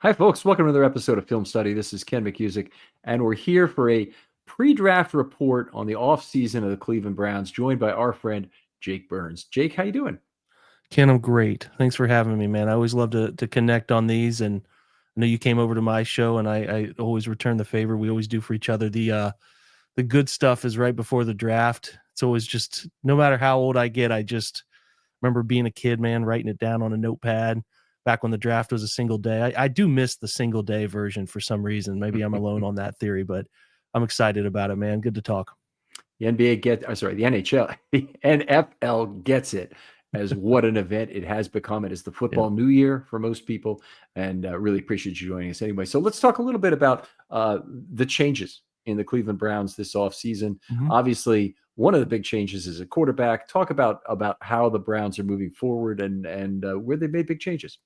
Hi, folks. Welcome to another episode of Film Study. This is Ken McCusick, and we're here for a pre-draft report on the offseason of the Cleveland Browns, joined by our friend Jake Burns. Jake, how you doing? Ken, I'm great. Thanks for having me, man. I always love to connect on these, and I know you came over to my show, and I always return the favor. We always do for each other. The good stuff is right before the draft. It's always just no matter how old I get, I just remember being a kid, man, writing it down on a notepad back when the draft was a single day. I do miss the single day version for some reason. Maybe I'm alone on that theory, but I'm excited about it, man. Good to talk. The NBA the NHL, the NFL gets it as what an event it has become. It is the Yeah. football new year for most people, and really appreciate you joining us anyway. So let's talk a little bit about the changes in the Cleveland Browns this offseason. Mhm. Obviously, one of the big changes is a quarterback. Talk about how the Browns are moving forward and where they made big changes.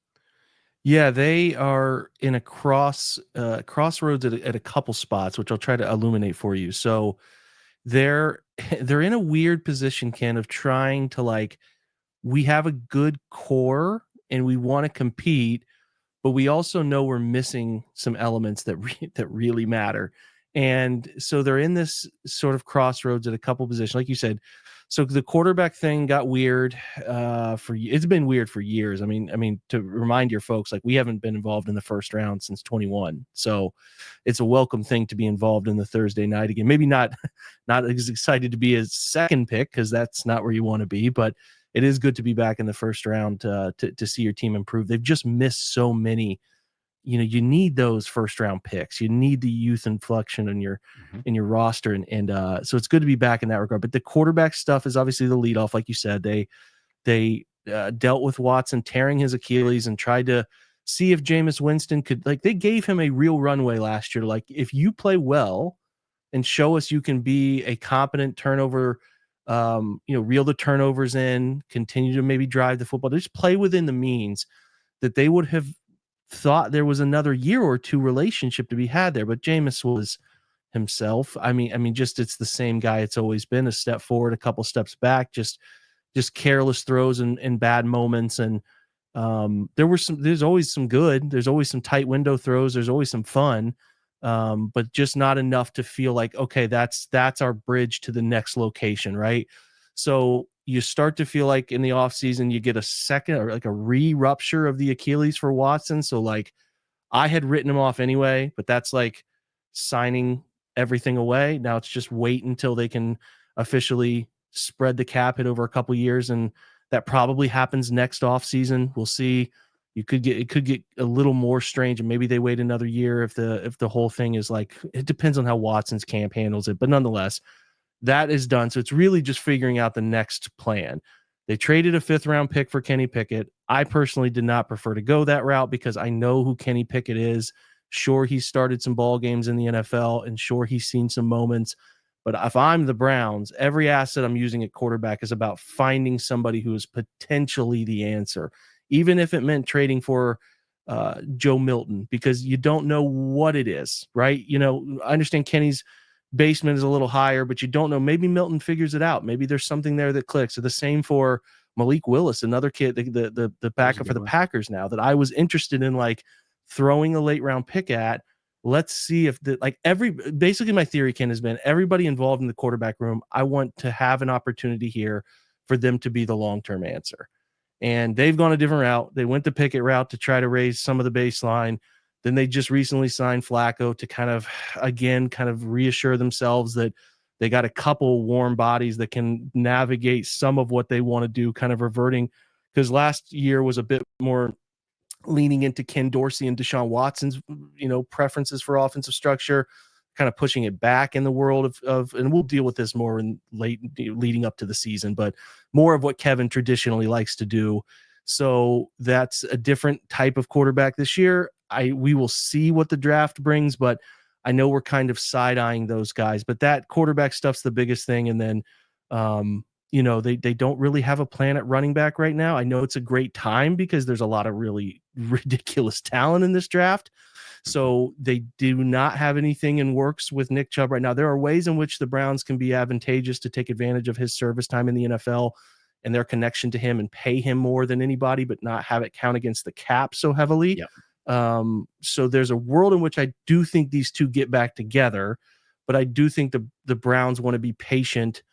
Yeah, they are in a crossroads at a couple spots, which I'll try to illuminate for you. So they're they're in a weird position, Ken, of trying to we have a good core and we want to compete, but we also know we're missing some elements that really matter. And so they're in this sort of crossroads at a couple positions, like you said. So the quarterback thing got weird. It's been weird for years. I mean, to remind your folks, like we haven't been involved in the first round since 21. So it's a welcome thing to be involved in the Thursday night again. Maybe not not as excited to be a second pick because that's not where you want to be, but it is good to be back in the first round to see your team improve. They've just missed so many. You need those first round picks. You need the youth inflection Mhm. in your roster, and so it's good to be back in that regard. But the quarterback stuff is obviously the leadoff, like you said. They dealt with Watson tearing his Achilles and tried to see if Jameis Winston could, like, they gave him a real runway last year. Like, if you play well and show us you can be a competent turnover, reel the turnovers in, continue to maybe drive the football, just play within the means that they would have thought there was another year or two relationship to be had there. But Jameis was himself. I mean, just it's the same guy it's always been. A step forward, a couple steps back, just careless throws and bad moments. And there's always some good. There's always some tight window throws. There's always some fun. But just not enough to feel like, okay, that's our bridge to the next location, right? So you start to feel like in the offseason you get a second or like a re-rupture of the Achilles for Watson. So like I had written him off anyway, but that's like signing everything away. Now it's just wait until they can officially spread the cap hit over a couple years, and that probably happens next offseason. We'll see. It could get a little more strange, and maybe they wait another year if the whole thing is like, it depends on how Watson's camp handles it. But nonetheless, that is done. So it's really just figuring out the next plan. They traded a fifth round pick for Kenny Pickett. I personally did not prefer to go that route because I know who Kenny Pickett is. Sure, he started some ball games in the NFL, and sure, he's seen some moments. But if I'm the Browns, every asset I'm using at quarterback is about finding somebody who is potentially the answer, even if it meant trading for Joe Milton, because you don't know what it is, right? I understand Kenny's basement is a little higher, but you don't know. Maybe Milton figures it out. Maybe there's something there that clicks. So the same for Malik Willis, another kid, the That was a backup for good the one. Packers now that I was interested in, like throwing a late round pick at. Let's see if basically my theory, Ken, has been everybody involved in the quarterback room. I want to have an opportunity here for them to be the long-term answer. And they've gone a different route. They went the Pickett route to try to raise some of the baseline. Then they just recently signed Flacco to kind of reassure themselves that they got a couple warm bodies that can navigate some of what they want to do, kind of reverting, because last year was a bit more leaning into Ken Dorsey and Deshaun Watson's, preferences for offensive structure, kind of pushing it back in the world of, and we'll deal with this more in late leading up to the season, but more of what Kevin traditionally likes to do. So that's a different type of quarterback this year. We will see what the draft brings, but I know we're kind of side-eyeing those guys, but that quarterback stuff's the biggest thing. And then, they don't really have a plan at running back right now. I know it's a great time because there's a lot of really ridiculous talent in this draft. So they do not have anything in works with Nick Chubb right now. There are ways in which the Browns can be advantageous to take advantage of his service time in the NFL and their connection to him and pay him more than anybody, but not have it count against the cap so heavily. Yeah. So there's a world in which I do think these two get back together, but I do think the Browns want to be patient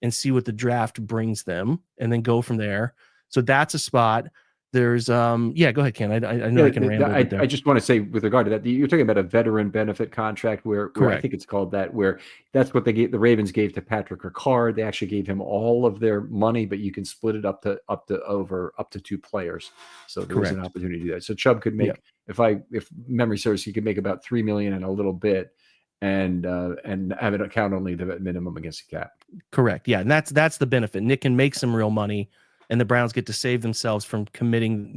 and see what the draft brings them and then go from there. So that's a spot. There's yeah, go ahead, Ken. I know I can ramble a bit there. I just want to say with regard to that, you're talking about a veteran benefit contract where I Correct. think it's called that, where that's what the Ravens gave to Patrick Ricard. They actually gave him all of their money, but you can split it up to two players. So there is an Correct. opportunity to do that. So Chubb could make, if memory serves, he could make about $3 million and a little bit, and have it count only the minimum against the cap. Correct. Yeah, and that's the benefit. Nick can make some real money, and the Browns get to save themselves from committing,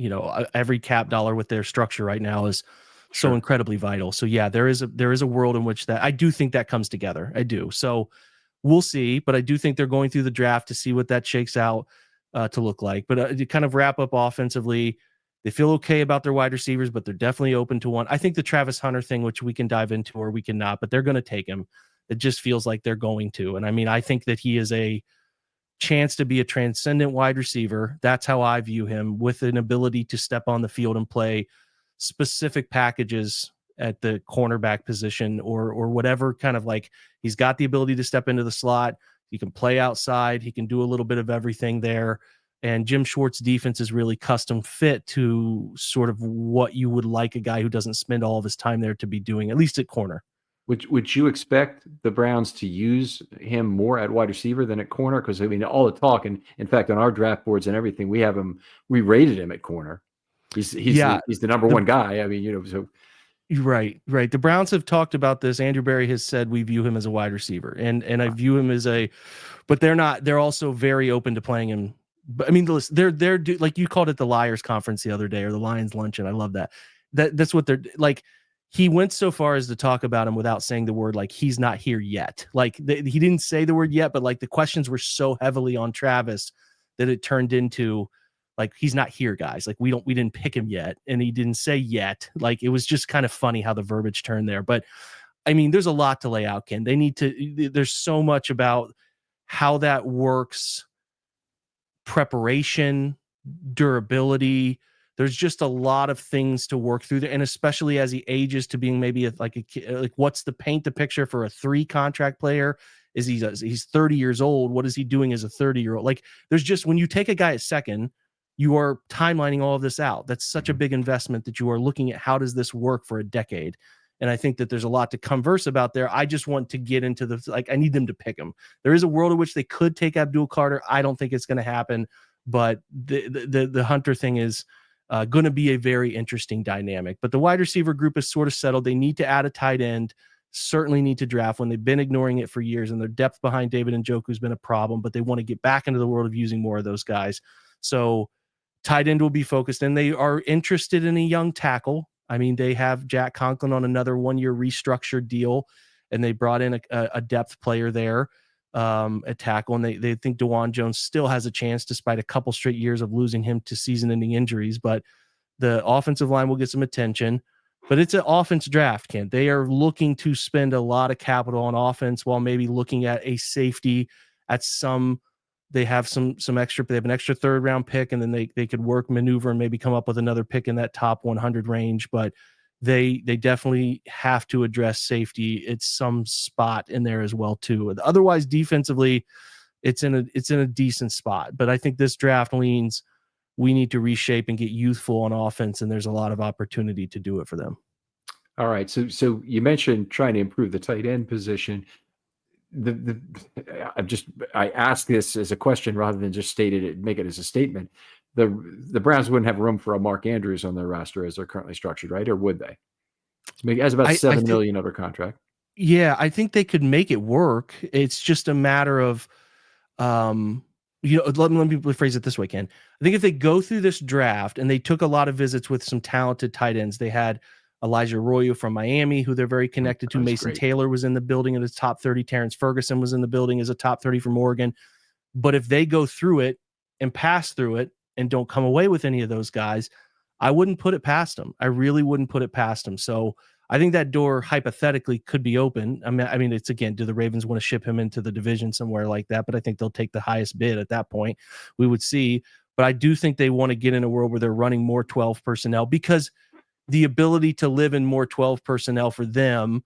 every cap dollar with their structure right now is so incredibly vital. So yeah, there is a world in which that I do think that comes together. I do. So we'll see, but I do think they're going through the draft to see what that shakes out to look like. But to kind of wrap up offensively, they feel okay about their wide receivers, but they're definitely open to one. I think the Travis Hunter thing, which we can dive into or we cannot, but they're going to take him. It just feels like they're going to. And I mean, I think that he is a chance to be a transcendent wide receiver. That's how I view him, with an ability to step on the field and play specific packages at the cornerback position or whatever, kind of like he's got the ability to step into the slot. He can play outside. He can do a little bit of everything there. And Jim Schwartz's defense is really custom fit to sort of what you would like a guy who doesn't spend all of his time there to be doing, at least at corner. Would you expect the Browns to use him more at wide receiver than at corner? Because I mean, all the talk, and in fact, on our draft boards and everything, we rated him at corner. He's the number one guy. I mean, so. Right. The Browns have talked about this. Andrew Berry has said we view him as a wide receiver, and I view him as but they're not. They're also very open to playing him. But I mean, they're like you called it the Liars Conference the other day, or the Lions Luncheon. I love that. That's what they're like. He went so far as to talk about him without saying the word, like he's not here yet. Like he didn't say the word yet, but like the questions were so heavily on Travis that it turned into like, he's not here, guys. Like we didn't pick him yet. And he didn't say yet. Like it was just kind of funny how the verbiage turned there. But I mean, there's a lot to lay out, Ken. There's so much about how that works, preparation, durability. There's just a lot of things to work through there, and especially as he ages to being maybe like what's the paint the picture for a 3 contract player? Is he's 30 years old? What is he doing as a 30-year-old? Like there's just, when you take a guy at second, you are timelining all of this out. That's such a big investment that you are looking at how does this work for a decade. And I think that there's a lot to converse about there. I just want to get into I need them to pick him. There is a world in which they could take Abdul Carter. I don't think it's going to happen, but the Hunter thing is going to be a very interesting dynamic. But the wide receiver group is sort of settled. They need to add a tight end, certainly need to draft one. They've been ignoring it for years, and their depth behind David Njoku has been a problem, but they want to get back into the world of using more of those guys. So tight end will be focused, and they are interested in a young tackle. I mean, they have Jack Conklin on another 1-year restructured deal, and they brought in a depth player there at tackle, and they think DeJuan Jones still has a chance despite a couple straight years of losing him to season-ending injuries. But the offensive line will get some attention. But it's an offense draft, Ken. They are looking to spend a lot of capital on offense while maybe looking at a safety at some. They have some extra. They have an extra 3rd-round pick, and then they could maneuver and maybe come up with another pick in that top 100 range. But they definitely have to address safety. It's some spot in there as well too. Otherwise, defensively, it's in a decent spot. But I think this draft leans, we need to reshape and get youthful on offense, and there's a lot of opportunity to do it for them. All right. So you mentioned trying to improve the tight end position. I ask this as a question rather than just make it as a statement. The Browns wouldn't have room for a Mark Andrews on their roster as they're currently structured, right? Or would they? As about $7 million under contract. Yeah, I think they could make it work. It's just a matter of, let me rephrase it this way, Ken. I think if they go through this draft and they took a lot of visits with some talented tight ends, they had Elijah Arroyo from Miami, who they're very connected to. Mason Taylor was in the building in his top 30. Terrence Ferguson was in the building as a top 30 from Oregon. But if they go through it and pass through it and don't come away with any of those guys, I wouldn't put it past them. I really wouldn't put it past them. So I think that door hypothetically could be open. I mean, it's, again, do the Ravens want to ship him into the division somewhere like that? But I think they'll take the highest bid at that point. We would see. But I do think they want to get in a world where they're running more 12 personnel, because the ability to live in more 12 personnel for them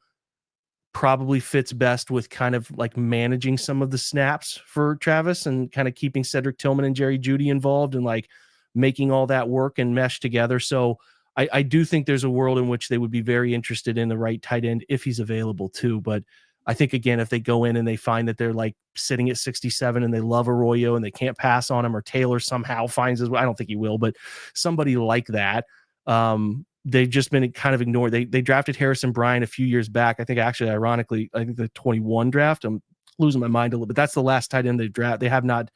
probably fits best with kind of like managing some of the snaps for Travis and kind of keeping Cedric Tillman and Jerry Jeudy involved and like making all that work and mesh together. So I do think there's a world in which they would be very interested in the right tight end if he's available too. But I think, again, if they go in and they find that they're like sitting at 67 and they love Arroyo and they can't pass on him, or Taylor somehow finds his way, I don't think he will, but somebody like that, they've just been kind of ignored. They drafted Harrison Bryant a few years back. I think actually, ironically, I think the 21 draft, I'm losing my mind a little bit. That's the last tight end they draft. They have not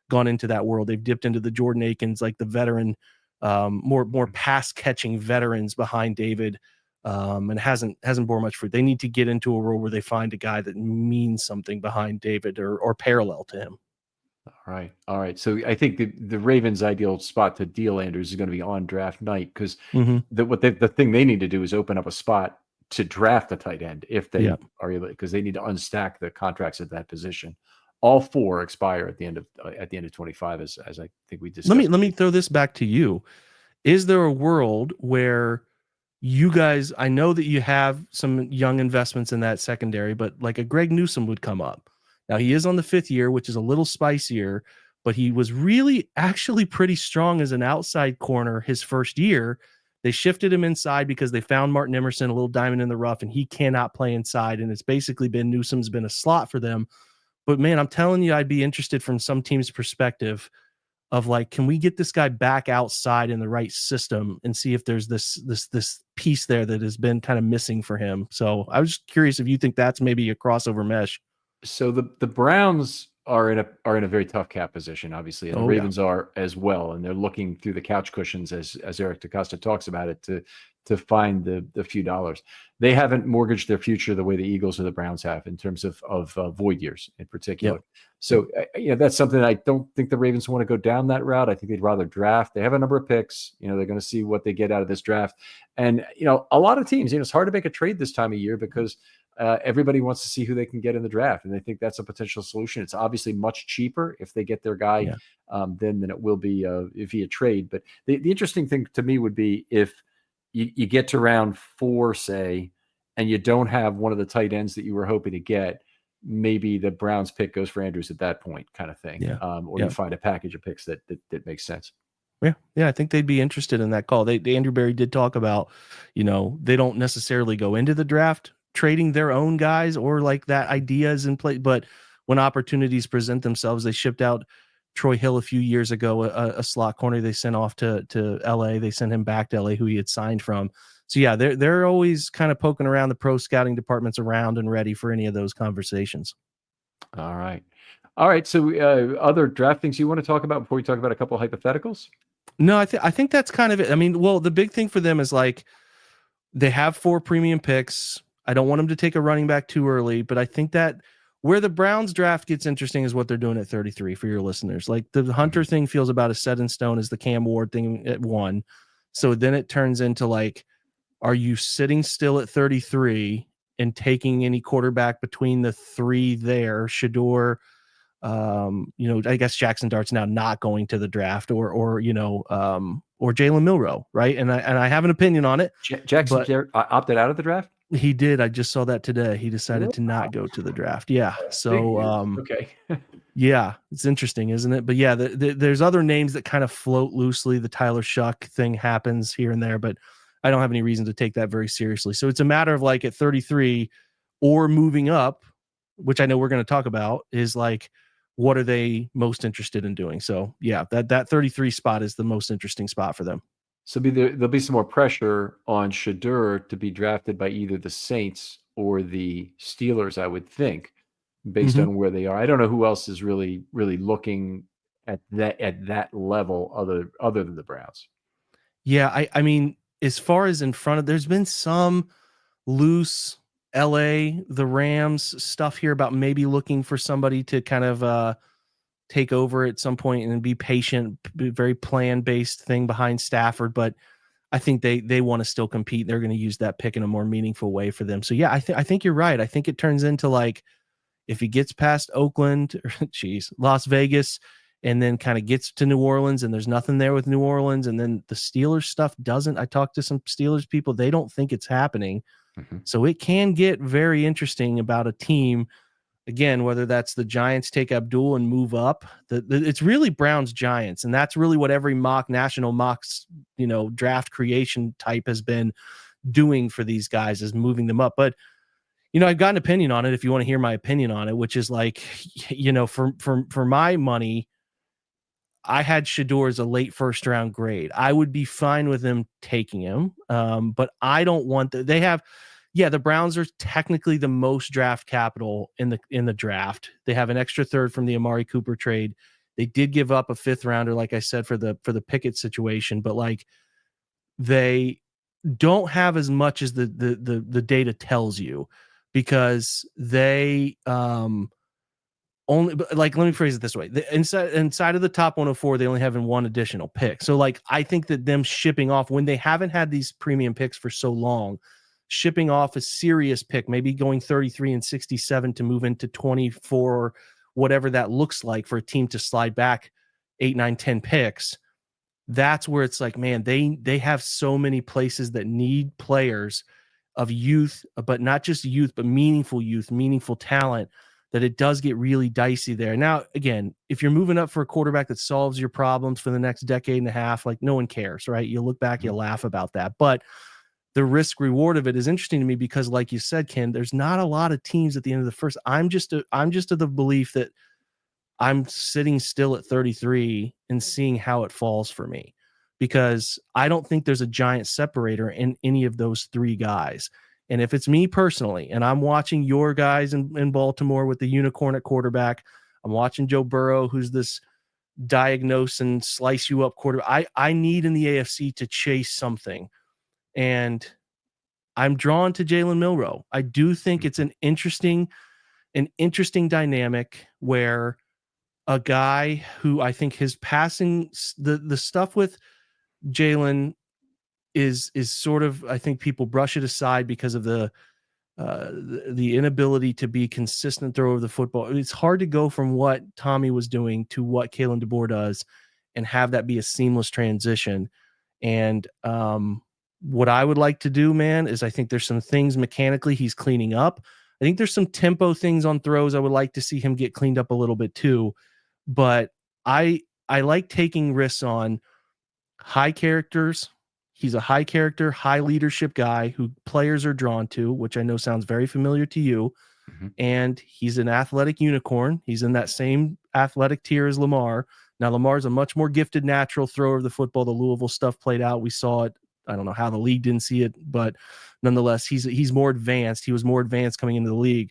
gone into that world. They've dipped into the Jordan Akins, like the veteran, more pass catching veterans behind David, and hasn't borne much fruit. They need to get into a world where they find a guy that means something behind David or parallel to him. All right. So I think the Ravens' ideal spot to deal Andrews is going to be on draft night, because the thing they need to do is open up a spot to draft a tight end if they are able, because they need to unstack the contracts at that position. All 4 expire at the end of 25, as I think we discussed. Let me throw this back to you. Is there a world where you guys, I know that you have some young investments in that secondary, but like a Greg Newsome would come up. Now he is on the 5th year, which is a little spicier, but he was really actually pretty strong as an outside corner his first year. They shifted him inside because they found Martin Emerson, a little diamond in the rough, and he cannot play inside. And it's basically been Newsome's been a slot for them. But man, I'm telling you, I'd be interested from some team's perspective of like, can we get this guy back outside in the right system and see if there's this piece there that has been kind of missing for him. So I was just curious if you think that's maybe a crossover mesh. So the Browns are in a very tough cap position, obviously, and the Ravens are as well, and they're looking through the couch cushions, as Eric DeCosta talks about it, to find the few dollars. They haven't mortgaged their future the way the Eagles or the Browns have in terms of void years in particular. Yep. So that's something I don't think the Ravens want to go down that route. I think they'd rather draft. They have a number of picks. They're going to see what they get out of this draft. And, a lot of teams, it's hard to make a trade this time of year because everybody wants to see who they can get in the draft. And they think that's a potential solution. It's obviously much cheaper if they get their guy than it will be via trade. But the interesting thing to me would be if you get to round 4, say, and you don't have one of the tight ends that you were hoping to get, maybe the Browns pick goes for Andrews at that point, kind of thing. You find a package of picks that makes sense. Yeah, I think they'd be interested in that call. Andrew Berry did talk about, they don't necessarily go into the draft trading their own guys or like that idea is in play, but when opportunities present themselves, they shipped out Troy Hill a few years ago, a slot corner they sent off to LA. They sent him back to LA, who he had signed from. So yeah, they're always kind of poking around the pro scouting departments around and ready for any of those conversations. All right. So other draft things you want to talk about before we talk about a couple of hypotheticals? No, I think that's kind of it. I mean, well, the big thing for them is like they have 4 premium picks. I don't want them to take a running back too early, but I think that where the Browns draft gets interesting is what they're doing at 33 for your listeners. Like the Hunter thing feels about as set in stone as the Cam Ward thing at 1. So then it turns into like, are you sitting still at 33 and taking any quarterback between the 3 there, Shador, I guess Jackson Dart's now not going to the draft or Jalen Milroe, right? And I have an opinion on it. Jackson Dart opted out of the draft? He did. I just saw that today. He decided to not go to the draft. Yeah. So, okay. yeah, it's interesting, isn't it? But yeah, there's other names that kind of float loosely. The Tyler Shuck thing happens here and there, but I don't have any reason to take that very seriously. So it's a matter of like at 33 or moving up, which I know we're going to talk about, is like, what are they most interested in doing? So yeah, that 33 spot is the most interesting spot for them. So there'll be some more pressure on Shador to be drafted by either the Saints or the Steelers, I would think, based on where they are. I don't know who else is really looking at that level other than the Browns. Yeah, I mean, as far as in front of, there's been some loose LA, the Rams stuff here about maybe looking for somebody to kind of take over at some point and be patient, be very plan-based thing behind Stafford. But I think they want to still compete. They're going to use that pick in a more meaningful way for them. So yeah, I think you're right. I think it turns into like, if he gets past Oakland, Las Vegas, and then kind of gets to New Orleans and there's nothing there with New Orleans. And then the Steelers stuff doesn't. I talked to some Steelers people. They don't think it's happening. So it can get very interesting about a team. Again, whether that's the Giants take Abdul and move up, it's really Browns Giants. And that's really what every national mocks, draft creation type has been doing for these guys, is moving them up. But, I've got an opinion on it if you want to hear my opinion on it, which is like, for my money, I had Shador as a late first round grade. I would be fine with them taking him. But I don't want they have, the Browns are technically the most draft capital in the draft. They have an extra third from the Amari Cooper trade. They did give up a 5th rounder, like I said, for the Pickett situation, but like they don't have as much as the data tells you, because they only, like, let me phrase it this way. Inside of the top 104, they only have one additional pick. So like, I think that them shipping off, when they haven't had these premium picks for so long, shipping off a serious pick, maybe going 33 and 67 to move into 24, whatever that looks like for a team to slide back 8, 9, 10 picks. That's where it's like, man, they have so many places that need players of youth, but not just youth, but meaningful youth, meaningful talent, that it does get really dicey there. Now, again, if you're moving up for a quarterback that solves your problems for the next decade and a half, like, no one cares, right? You look back, you laugh about that. But the risk reward of it is interesting to me because, like you said, Ken, there's not a lot of teams at the end of the first. I'm just of the belief that I'm sitting still at 33 and seeing how it falls for me, because I don't think there's a giant separator in any of those 3 guys. And if it's me personally, and I'm watching your guys in Baltimore with the unicorn at quarterback, I'm watching Joe Burrow, who's this diagnose and slice you up quarterback. I need in the AFC to chase something. And I'm drawn to Jalen Milroe. I do think it's an interesting dynamic where a guy who, I think his passing, the stuff with Jalen is sort of, I think people brush it aside because of the inability to be consistent thrower of the football. It's hard to go from what Tommy was doing to what Kalen DeBoer does and have that be a seamless transition. And what I would like to do, man, is I think there's some things mechanically he's cleaning up. I think there's some tempo things on throws I would like to see him get cleaned up a little bit too. But I like taking risks on high characters. He's a high character, high leadership guy who players are drawn to, which I know sounds very familiar to you. And he's an athletic unicorn. He's in that same athletic tier as Lamar. Now, Lamar's a much more gifted natural thrower of the football. The Louisville stuff played out. We saw it. I don't know how the league didn't see it, but nonetheless, he's more advanced. He was more advanced coming into the league.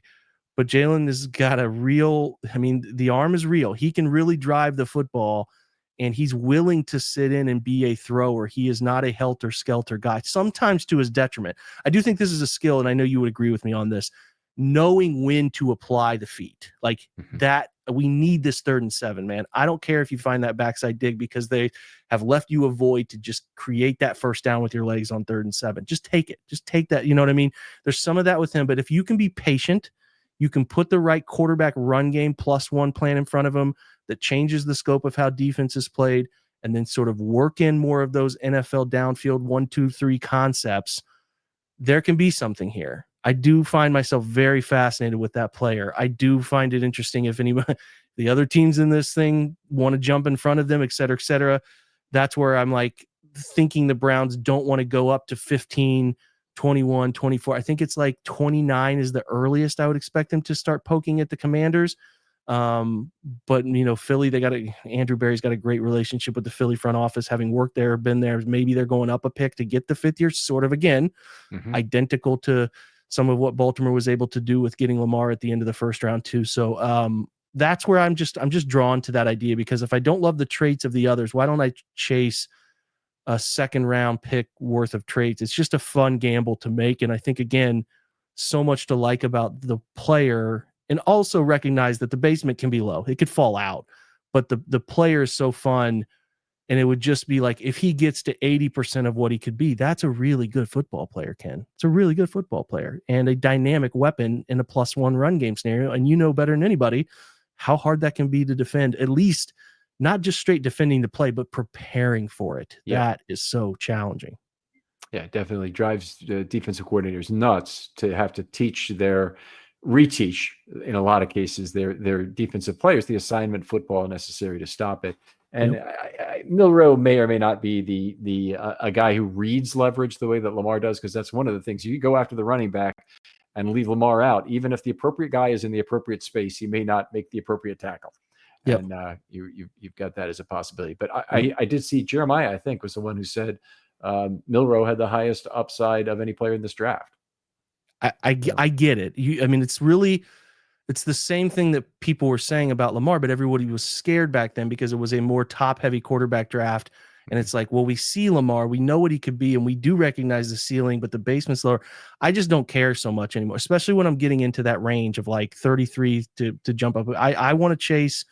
But Jalen has got a real, the arm is real. He can really drive the football, and he's willing to sit in and be a thrower. He is not a helter-skelter guy, sometimes to his detriment. I do think this is a skill, and I know you would agree with me on this, knowing when to apply the feet. Like that, we need this 3rd and 7, man. I don't care if you find that backside dig because they have left you a void to just create that first down with your legs on 3rd and 7. Just take it. Just take that. You know what I mean? There's some of that with him, but if you can be patient, you can put the right quarterback run game +1 plan in front of him that changes the scope of how defense is played, and then sort of work in more of those NFL downfield 1, 2, 3 concepts, there can be something here. I do find myself very fascinated with that player. I do find it interesting if anybody, the other teams in this thing want to jump in front of them, et cetera, et cetera. That's where I'm like thinking the Browns don't want to go up to 15, 21, 24. I think it's like 29 is the earliest I would expect them to start poking at the Commanders. But Philly, Andrew Berry's got a great relationship with the Philly front office, having worked there, been there. Maybe they're going up a pick to get the 5th year, sort of again, identical to some of what Baltimore was able to do with getting Lamar at the end of the first round too. So that's where I'm just drawn to that idea, because if I don't love the traits of the others, why don't I chase a 2nd round pick worth of traits? It's just a fun gamble to make. And I think, again, so much to like about the player, and also recognize that the basement can be low. It could fall out, but the player is so fun. And it would just be like, if he gets to 80% of what he could be, that's a really good football player, Ken. It's a really good football player and a dynamic weapon in a +1 run game scenario. And you know better than anybody how hard that can be to defend, at least not just straight defending the play, but preparing for it. Yeah. That is so challenging. Yeah, it definitely drives the defensive coordinators nuts to have to reteach in a lot of cases their defensive players the assignment football necessary to stop it. And Milroe may or may not be a guy who reads leverage the way that Lamar does, because that's one of the things. You go after the running back and leave Lamar out, even if the appropriate guy is in the appropriate space, he may not make the appropriate tackle. Yep. And you've got that as a possibility. But I did see Jeremiah, I think, was the one who said Milroe had the highest upside of any player in this draft. I get it. I mean, it's the same thing that people were saying about Lamar, but everybody was scared back then because it was a more top-heavy quarterback draft. And it's like, well, we see Lamar, we know what he could be, and we do recognize the ceiling, but the basement's lower. I just don't care so much anymore, especially when I'm getting into that range of like 33 to jump up. I want to chase,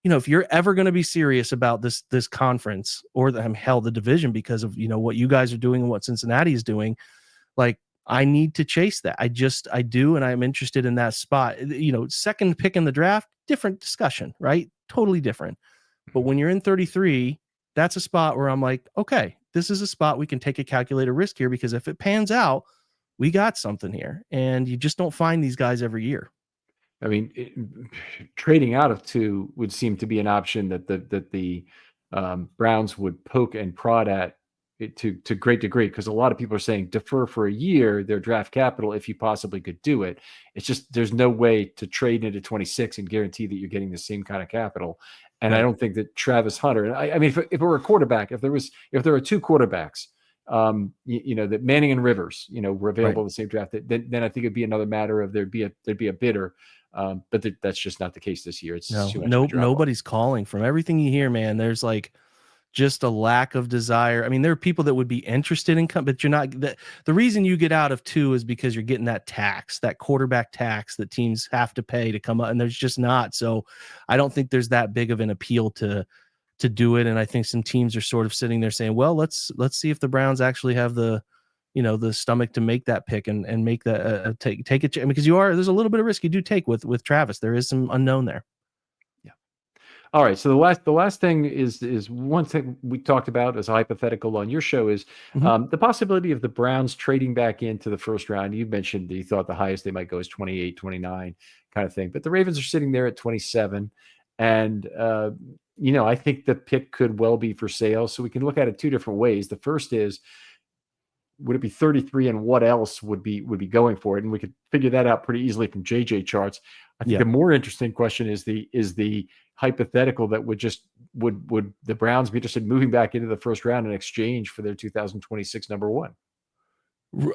if you're ever going to be serious about this conference or the division, because of, what you guys are doing and what Cincinnati is doing, like, I need to chase that. I do. And I'm interested in that spot. Second pick in the draft, different discussion, right? Totally different. But when you're in 33, that's a spot where I'm like, okay, this is a spot we can take a calculated risk here, because if it pans out, we got something here. And you just don't find these guys every year. I mean, trading out of 2 would seem to be an option that the Browns would poke and prod at to great degree, because a lot of people are saying defer for a year their draft capital if you possibly could do it. It's just there's no way to trade into 26 and guarantee that you're getting the same kind of capital. And right. I don't think that Travis Hunter. I mean, if it were a quarterback, if there were 2 quarterbacks, that Manning and Rivers, were available in the same draft, then I think it'd be another matter of there'd be a bidder. But that's just not the case this year. It's nobody's calling. From everything you hear, man, there's like just a lack of desire. I mean, there are people that would be interested in but you're not. The reason you get out of 2 is because you're getting that quarterback tax that teams have to pay to come up, and there's just not. So I don't think there's that big of an appeal to do it. And I think some teams are sort of sitting there saying, well, let's see if the Browns actually have the stomach to make that pick and make that take it, because there's a little bit of risk you do take with Travis. There is some unknown there. Yeah. All right. So the last thing is one thing we talked about as a hypothetical on your show is the possibility of the Browns trading back into the first round. You mentioned that you thought the highest they might go is 28, 29 kind of thing, but the Ravens are sitting there at 27. And, I think the pick could well be for sale. So we can look at it 2 different ways. The first is, would it be 33 and what else would be going for it? And we could figure that out pretty easily from JJ charts. I think the more interesting question is the hypothetical that would the Browns be interested in moving back into the first round in exchange for their 2026 number 1?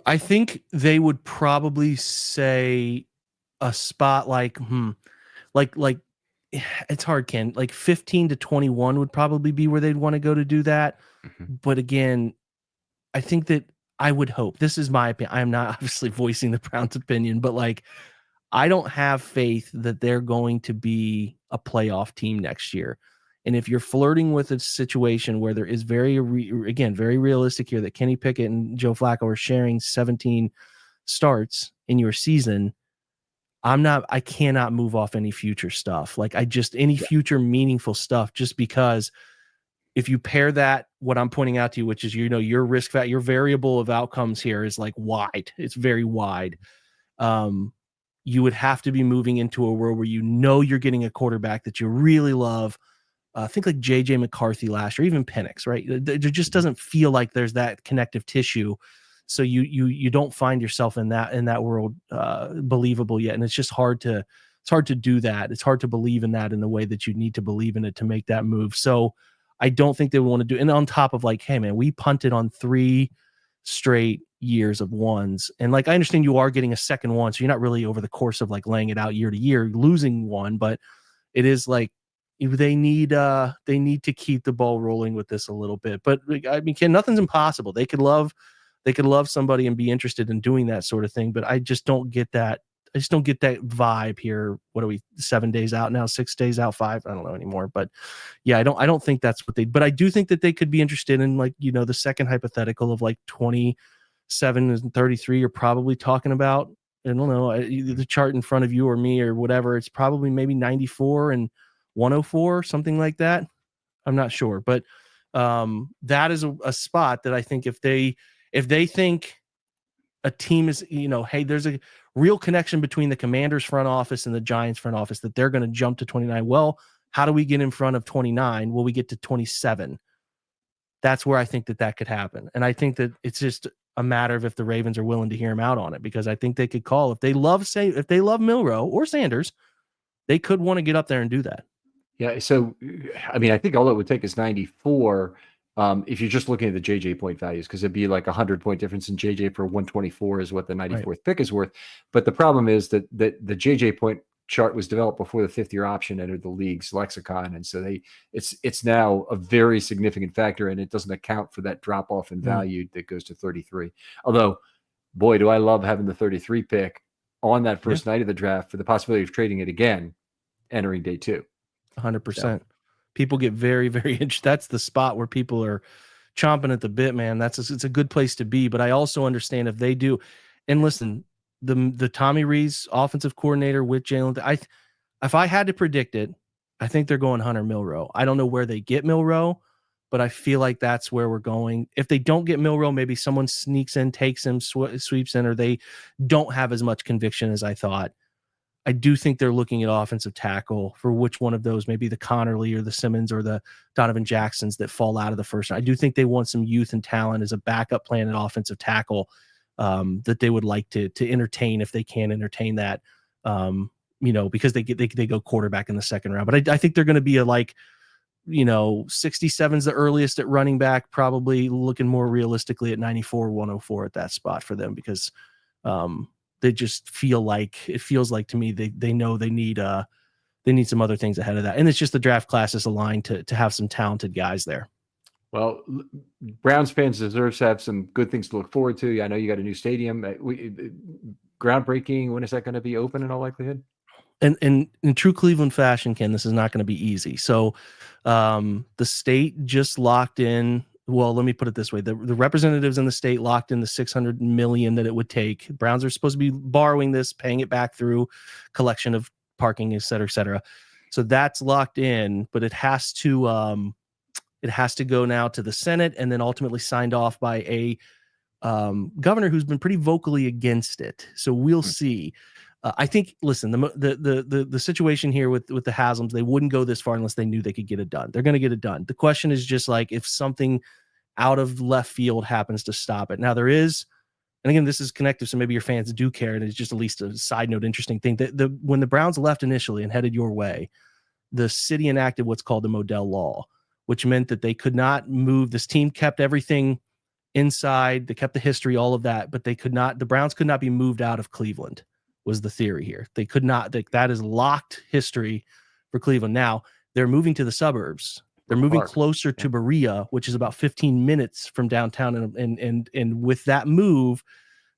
I think they would probably say a spot like it's hard, Ken, like 15 to 21 would probably be where they'd want to go to do that. But again, I think that I would hope, this is my opinion, I'm not obviously voicing the Browns' opinion, but like, I don't have faith that they're going to be a playoff team next year. And if you're flirting with a situation where there is very realistic here that Kenny Pickett and Joe Flacco are sharing 17 starts in your season, I cannot move off any future stuff. Like future meaningful stuff, just because if you pair that, what I'm pointing out to you, which is, your risk factor, your variable of outcomes here is like wide. It's very wide. You would have to be moving into a world where you're getting a quarterback that you really love. Think like JJ McCarthy last year, even Penix, right? There just doesn't feel like there's that connective tissue. So you don't find yourself in that world believable yet. And it's just hard to do that. It's hard to believe in that in the way that you need to believe in it to make that move. So I don't think they would want to do. And on top of like, hey man, we punted on 3 straight years of ones. And like, I understand you are getting a second one. So you're not really over the course of like laying it out year to year, losing one, but it is like, they need to keep the ball rolling with this a little bit. But I mean, Ken, nothing's impossible. They could love somebody and be interested in doing that sort of thing. But I just don't get that. I just don't get that vibe here. What are we, 7 days out now, 6 days out, 5? I don't know anymore. But yeah, I don't think that's what but I do think that they could be interested in, like, the second hypothetical of like 27 and 33. You're probably talking about, I don't know, the chart in front of you or me or whatever. It's probably maybe 94 and 104, something like that. I'm not sure, but that is a spot that I think if they think a team is, hey, there's a real connection between the Commanders front office and the Giants front office that they're going to jump to 29. Well, how do we get in front of 29? Will we get to 27? That's where I think that could happen. And I think that it's just a matter of if the Ravens are willing to hear him out on it, because I think they could call, if they love Milroe or Sanders, they could want to get up there and do that. Yeah. So, I mean, I think all it would take is 94. If you're just looking at the JJ point values, because it'd be like 100-point difference in JJ for 124 is what the 94th pick is worth. But the problem is that the JJ point chart was developed before the 5th-year option entered the league's lexicon, and so it's now a very significant factor, and it doesn't account for that drop off in value that goes to 33. Although, boy, do I love having the 33 pick on that first night of the draft for the possibility of trading it again entering day 2. 100%. People get very, very interested. That's the spot where people are chomping at the bit, man. It's a good place to be. But I also understand if they do, and listen, the Tommy Rees offensive coordinator with Jalen, if I had to predict it, I think they're going Hunter Milroe. I don't know where they get Milroe, but I feel like that's where we're going. If they don't get Milroe, maybe someone sneaks in, takes him, sweeps in, or they don't have as much conviction as I thought. I do think they're looking at offensive tackle for which one of those, maybe the Connerly or the Simmons or the Donovan Jacksons that fall out of the first. I do think they want some youth and talent as a backup plan at offensive tackle that they would like to entertain if they can entertain that, because they go quarterback in the second round. But I think they're going to be 67's the earliest at running back, probably looking more realistically at 94, 104 at that spot for them, because they just feels like to me they know they need some other things ahead of that, and it's just the draft class is aligned to have some talented guys there. Well, Browns fans deserve to have some good things to look forward to. I know you got a new stadium. Groundbreaking. When is that going to be open in all likelihood? And in true Cleveland fashion, Ken, this is not going to be easy. So the state just locked in. Well, let me put it this way. The representatives in the state locked in the $600 million that it would take. Browns are supposed to be borrowing this, paying it back through collection of parking, et cetera, et cetera. So that's locked in, but it has to go now to the Senate and then ultimately signed off by a governor who's been pretty vocally against it. So we'll see. I think, listen, the situation here with the Haslams, they wouldn't go this far unless they knew they could get it done. They're going to get it done. The question is just like if something out of left field happens to stop it. Now there is, and again, this is connective, so maybe your fans do care, and it's just at least a side note, interesting thing that when the Browns left initially and headed your way, the city enacted what's called the Modell Law, which meant that they could not move. This team kept everything inside. They kept the history, all of that, but the Browns could not be moved out of Cleveland, was the theory here. They could not, that is locked history for Cleveland. Now they're moving to the suburbs. They're moving closer to Berea, which is about 15 minutes from downtown. And with that move,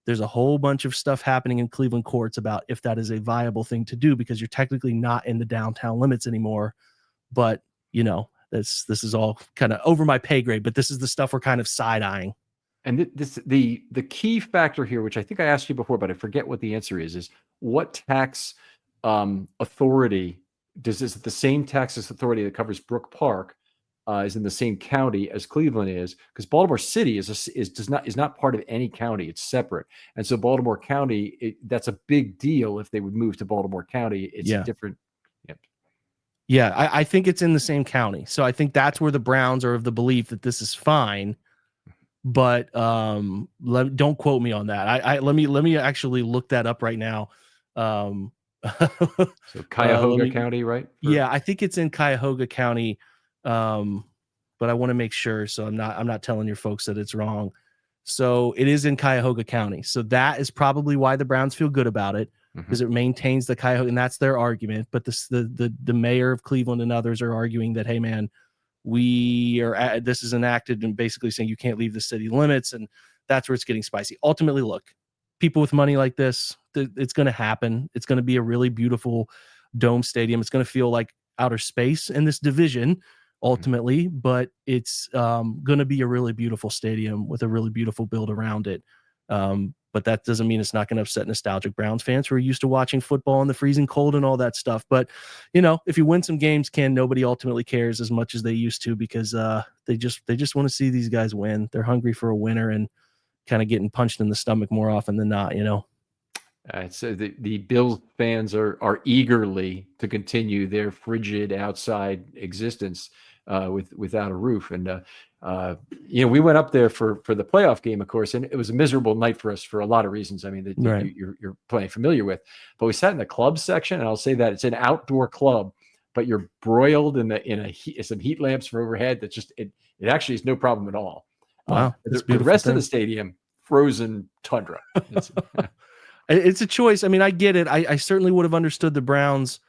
there's a whole bunch of stuff happening in Cleveland courts about if that is a viable thing to do, because you're technically not in the downtown limits anymore. But, this is all kind of over my pay grade, but this is the stuff we're kind of side-eyeing. And the key factor here, which I think I asked you before, but I forget what the answer is what tax authority is the same tax authority that covers Brook Park is in the same county as Cleveland is? Because Baltimore City is not part of any county; it's separate. And so Baltimore County, that's a big deal if they would move to Baltimore County. It's a different. Yeah, I think it's in the same county. So I think that's where the Browns are of the belief that this is fine. But don't quote me on that. Let me actually look that up right now. So Cuyahoga County, right? Yeah, I think it's in Cuyahoga County. But I want to make sure, so I'm not telling your folks that it's wrong. So it is in Cuyahoga County. So that is probably why the Browns feel good about it, because it maintains the Cuyahoga, and that's their argument. But the mayor of Cleveland and others are arguing that, hey man, this is enacted and basically saying you can't leave the city limits, and that's where it's getting spicy. Ultimately, look, people with money like this, it's going to happen. It's going to be a really beautiful dome stadium. It's going to feel like outer space in this division ultimately, but it's going to be a really beautiful stadium with a really beautiful build around it. but that doesn't mean it's not going to upset nostalgic Browns fans who are used to watching football in the freezing cold and all that stuff. But, if you win some games, Ken, nobody ultimately cares as much as they used to, because they just want to see these guys win. They're hungry for a winner and kind of getting punched in the stomach more often than not, So the Bills fans are eagerly to continue their frigid outside existence without a roof. And we went up there for the playoff game, of course, and it was a miserable night for us for a lot of reasons. I mean, that Right. you're plenty familiar with. But we sat in the club section, and I'll say that it's an outdoor club, but you're broiled in some heat lamps from overhead. That just it actually is no problem at all. Wow, The rest of the stadium, frozen tundra. It's a choice. I mean, I get it. I certainly would have understood the Browns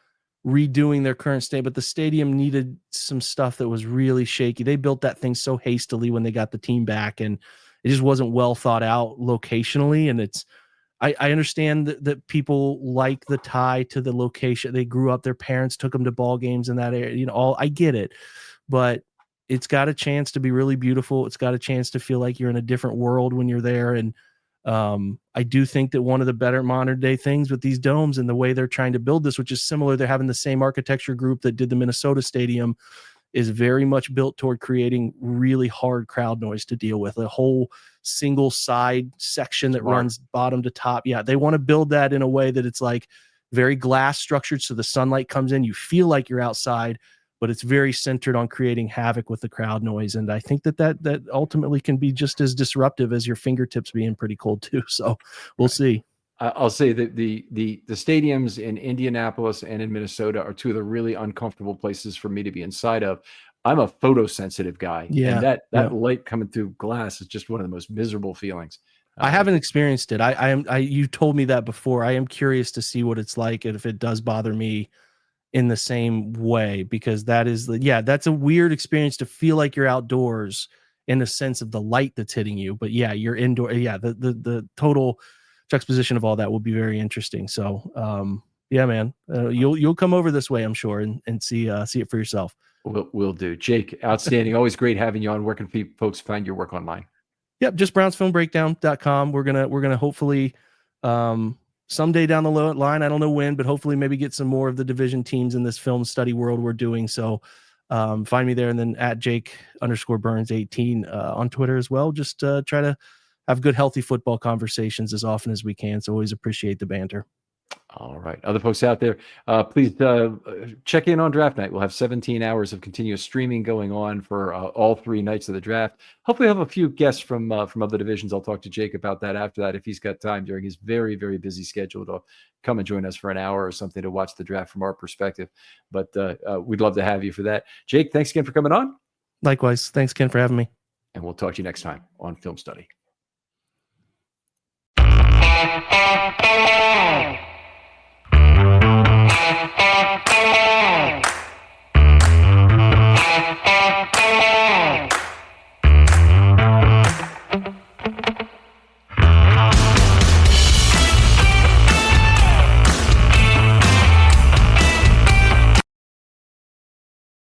redoing their current state, but the stadium needed some stuff that was really shaky. They built that thing so hastily when they got the team back, and it just wasn't well thought out locationally. And I understand that people like the tie to the location. They grew up, their parents took them to ball games in that area, I get it, but it's got a chance to be really beautiful. It's got a chance to feel like you're in a different world when you're there. And I do think that one of the better modern day things with these domes and the way they're trying to build this, which is similar, they're having the same architecture group that did the Minnesota stadium, is very much built toward creating really hard crowd noise to deal with. A whole single side section that runs bottom to top. Yeah, they want to build that in a way that it's like very glass structured, so the sunlight comes in, you feel like you're outside, but it's very centered on creating havoc with the crowd noise. And I think that ultimately can be just as disruptive as your fingertips being pretty cold too. So we'll see. I'll say that the stadiums in Indianapolis and in Minnesota are two of the really uncomfortable places for me to be inside of. I'm a photosensitive guy, Yeah, and that light coming through glass is just one of the most miserable feelings. I haven't experienced it. You told me that before. I am curious to see what it's like and if it does bother me in the same way, because that's a weird experience to feel like you're outdoors in the sense of the light that's hitting you. But yeah, you're indoor. Yeah, the total juxtaposition of all that will be very interesting. So yeah, man, you'll come over this way, I'm sure, and see it for yourself. Will do. Jake, outstanding. Always great having you on. Where can folks find your work online? Yep, just brownsfilmbreakdown.com. We're gonna hopefully someday down the line, I don't know when, but hopefully maybe get some more of the division teams in this film study world we're doing. So find me there, and then at Jake_Burns18 on Twitter as well. Just try to have good, healthy football conversations as often as we can. So always appreciate the banter. All right. Other folks out there, please check in on draft night. We'll have 17 hours of continuous streaming going on for all 3 nights of the draft. Hopefully have a few guests from other divisions. I'll talk to Jake about that after that, if he's got time during his very, very busy schedule to come and join us for an hour or something to watch the draft from our perspective. But we'd love to have you for that. Jake, thanks again for coming on. Likewise. Thanks, Ken, for having me. And we'll talk to you next time on Film Study.